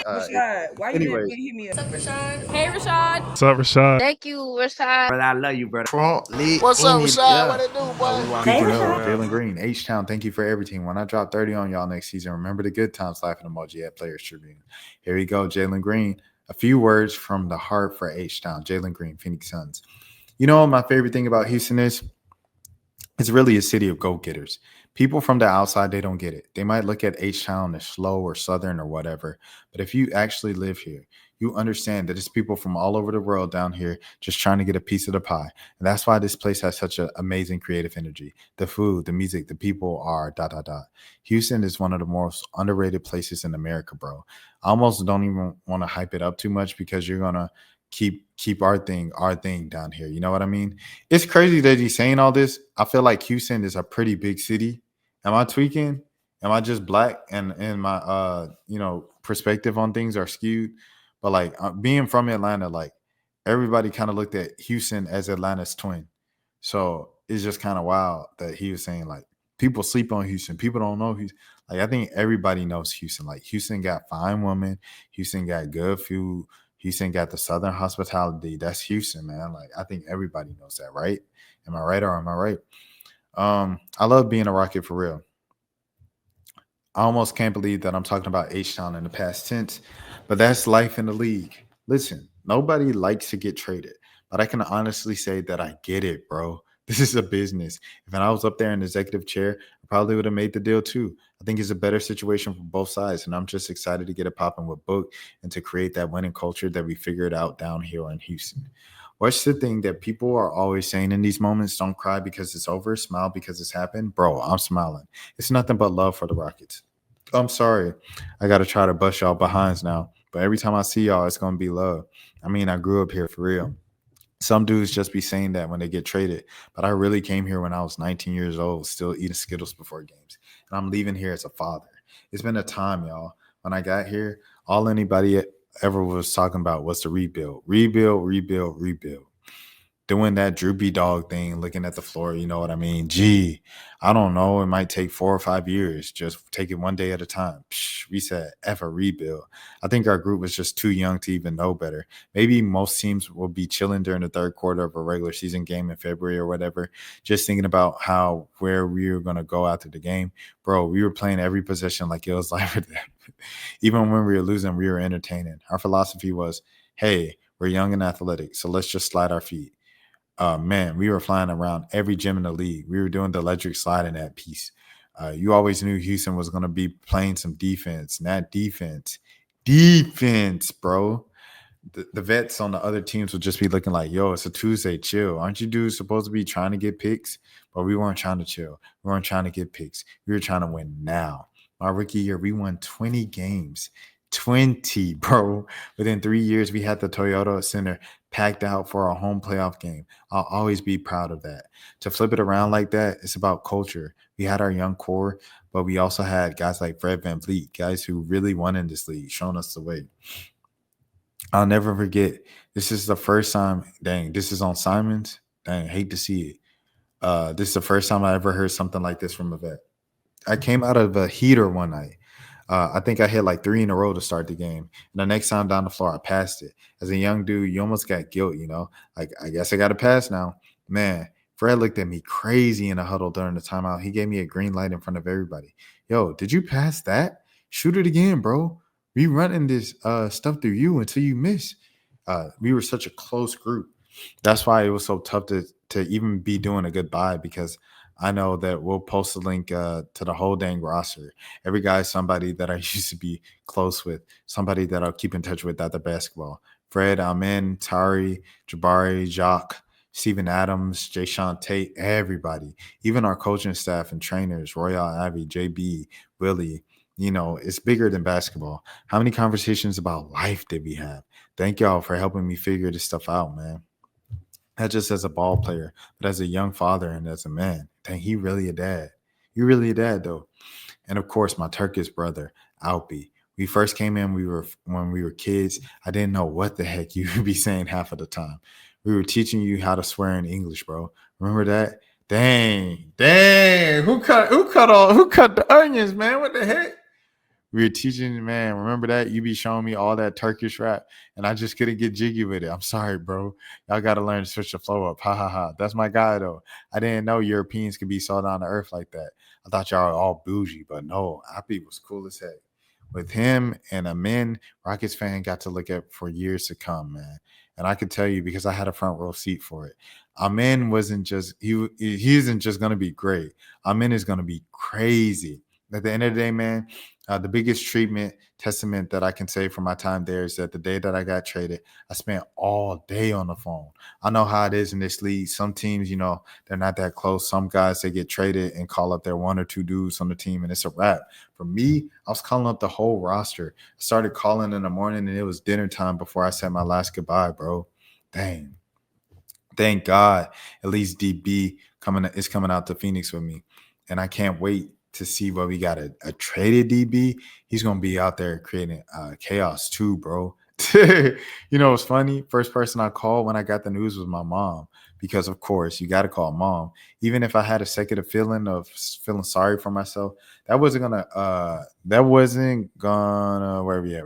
Rashad, why you didn't hit me up? What's up, Rashad? Hey, Rashad. What's up, Rashad? Thank you, Rashad. Brother, I love you, brother. What's up, Rashad? What it do, boy? Hey, People know Rashad. Jalen Green, H-Town, thank you for everything. When I drop 30 on y'all next season, remember the good times, laughing emoji at Players Tribune. Here we go, Jalen Green. A few words from the heart for H-Town. Jalen Green, Phoenix Suns. You know what my favorite thing about Houston is? It's really a city of go-getters. People from the outside, they don't get it. They might look at H-Town as slow or southern or whatever. But if you actually live here, you understand that it's people from all over the world down here just trying to get a piece of the pie. And that's why this place has such an amazing creative energy. The food, the music, the people are ... Houston is one of the most underrated places in America, bro. I almost don't even want to hype it up too much because you're going to keep our thing down here. You know what I mean? It's crazy that he's saying all this. I feel like Houston is a pretty big city. Am I tweaking? Am I just black and my perspective on things are skewed? But like being from Atlanta, like everybody kind of looked at Houston as Atlanta's twin. So it's just kind of wild that he was saying like people sleep on Houston. People don't know Houston. Like I think everybody knows Houston. Like Houston got fine women. Houston got good food. Houston got the Southern hospitality. That's Houston, man. Like I think everybody knows that, right? Am I right or am I right? I love being a Rocket for real. I almost can't believe that I'm talking about H-Town in the past tense, but that's life in the league. Listen, nobody likes to get traded, but I can honestly say that I get it, bro. This is a business. If I was up there in the executive chair, I probably would have made the deal too. I think it's a better situation for both sides, and I'm just excited to get it popping with Book and to create that winning culture that we figured out down here in Houston. What's the thing that people are always saying in these moments? Don't cry because it's over, smile because it's happened. Bro, I'm smiling. It's nothing but love for the Rockets. I'm sorry. I got to try to bust y'all behinds now. But every time I see y'all, it's going to be love. I mean, I grew up here for real. Some dudes just be saying that when they get traded. But I really came here when I was 19 years old, still eating Skittles before games. And I'm leaving here as a father. It's been a time, y'all. When I got here, all anybody ever was talking about was to rebuild. Rebuild, rebuild, rebuild. Doing that droopy dog thing, looking at the floor, you know what I mean? Gee, I don't know. It might take 4 or 5 years. Just take it one day at a time. We said, F a rebuild. I think our group was just too young to even know better. Maybe most teams will be chilling during the third quarter of a regular season game in February or whatever, just thinking about where we were going to go after the game. Bro, we were playing every possession like it was life or death. Even when we were losing, we were entertaining. Our philosophy was, hey, we're young and athletic, so let's just slide our feet. Man, we were flying around every gym in the league. We were doing the electric slide in that piece. You always knew Houston was going to be playing some defense, not defense. Defense, bro. The vets on the other teams would just be looking like, yo, it's a Tuesday, chill. Aren't you dudes supposed to be trying to get picks? But we weren't trying to chill. We weren't trying to get picks. We were trying to win now. My rookie year, we won 20 games. 20, bro. Within 3 years, we had the Toyota Center packed out for our home playoff game. I'll always be proud of that. To flip it around like that, it's about culture. We had our young core, but we also had guys like Fred VanVleet, guys who really won in this league, showing us the way. I'll never forget. This is the first time, dang, this is on Simons. Dang, hate to see it. This is the first time I ever heard something like this from a vet. I came out of a heater one night. I think I hit like 3 in a row to start the game. And the next time down the floor, I passed it. As a young dude, you almost got guilt, you know? Like, I guess I got to pass now. Man, Fred looked at me crazy in the huddle during the timeout. He gave me a green light in front of everybody. Yo, did you pass that? Shoot it again, bro. We running this stuff through you until you miss. We were such a close group. That's why it was so tough to even be doing a goodbye because I know that we'll post a link to the whole dang roster. Every guy is somebody that I used to be close with, somebody that I'll keep in touch with after basketball. Fred, Amen, Tari, Jabari, Jacques, Steven Adams, Jay Sean Tate, everybody, even our coaching staff and trainers, Royale Abbey, JB, Willie. You know, it's bigger than basketball. How many conversations about life did we have? Thank y'all for helping me figure this stuff out, man. Not just as a ball player, but as a young father and as a man. Dang, he really a dad. You really a dad, though. And of course, my Turkish brother, Alpi. We first came in, when we were kids. I didn't know what the heck you would be saying half of the time. We were teaching you how to swear in English, bro. Remember that? Dang. Who cut the onions, man? What the heck? We were teaching, man. Remember that? You be showing me all that Turkish rap, and I just couldn't get jiggy with it. I'm sorry, bro. Y'all got to learn to switch the flow up. Ha ha ha. That's my guy, though. I didn't know Europeans could be so down to earth like that. I thought y'all were all bougie, but no, Appy was cool as heck. With him and Amin, Rockets fan got to look at for years to come, man. And I could tell you because I had a front row seat for it. Amin wasn't just he isn't just gonna be great. Amin is gonna be crazy. At the end of the day, man, the biggest testament that I can say from my time there is that the day that I got traded, I spent all day on the phone. I know how it is in this league. Some teams, they're not that close. Some guys, they get traded and call up their one or two dudes on the team, and it's a wrap. For me, I was calling up the whole roster. I started calling in the morning, and it was dinner time before I said my last goodbye, bro. Dang. Thank God, at least DB is coming out to Phoenix with me, and I can't wait to see what we got. A traded DB. He's gonna be out there creating chaos too, bro. It's funny. First person I called when I got the news was my mom, because of course you got to call mom. Even if I had a second of feeling sorry for myself, that wasn't gonna. Where we at?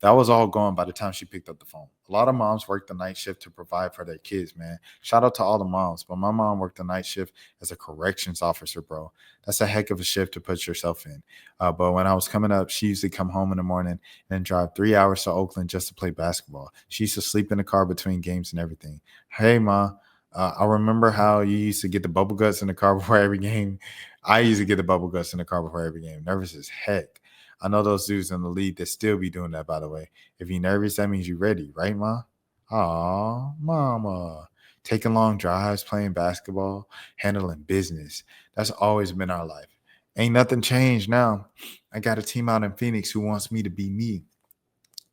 That was all gone by the time she picked up the phone. A lot of moms work the night shift to provide for their kids, man. Shout out to all the moms, but my mom worked the night shift as a corrections officer, bro. That's a heck of a shift to put yourself in. But when I was coming up, she used to come home in the morning and drive 3 hours to Oakland just to play basketball. She used to sleep in the car between games and everything. Hey, Ma, I remember how you used to get the bubble guts in the car before every game. I used to get the bubble guts in the car before every game. Nervous as heck. I know those dudes in the league that still be doing that, by the way. If you're nervous, that means you're ready, right, Ma? Aw, mama. Taking long drives, playing basketball, handling business. That's always been our life. Ain't nothing changed now. I got a team out in Phoenix who wants me to be me.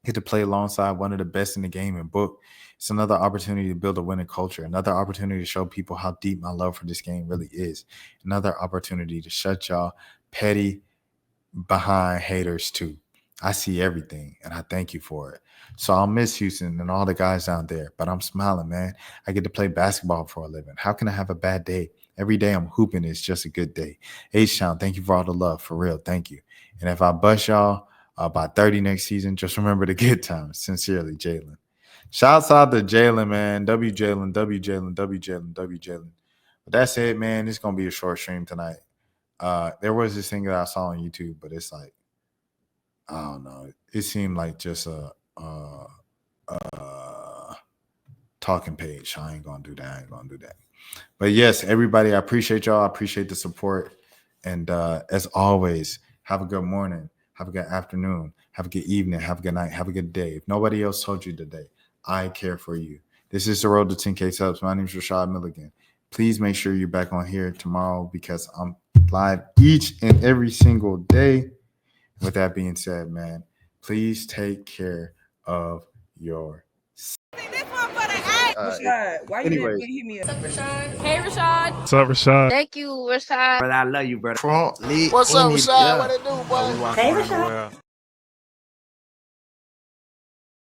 Get to play alongside one of the best in the game and book. It's another opportunity to build a winning culture. Another opportunity to show people how deep my love for this game really is. Another opportunity to shut y'all petty behind haters too. I see everything, and I thank you for it. So I'll miss Houston and all the guys down there, but I'm smiling, man. I get to play basketball for a living. How can I have a bad day? Every day I'm hooping is just a good day. H-Town, thank you for all the love. For real, thank you. And if I bust y'all by 30 next season, just remember the good times. Sincerely, Jalen. Shouts out to Jalen, man. W Jalen. But that's it, man. It's going to be a short stream tonight. There was this thing that I saw on YouTube, but it's like, I don't know. It seemed like just a talking page. I ain't gonna do that. But yes, everybody, I appreciate y'all. I appreciate the support. And as always, have a good morning, have a good afternoon, have a good evening, have a good night, have a good day. If nobody else told you today, I care for you. This is the road to 10K subs. My name is Rashad Milligan. Please make sure you're back on here tomorrow because I'm live each and every single day. With that being said, man, please take care of your. Rashad, why you didn't hit me up? What's up, Rashad? Hey, Rashad. What's up, Rashad? Thank you, Rashad. Brother, I love you, brother. What's up, Rashad? What it do, boy? Hey, Rashad.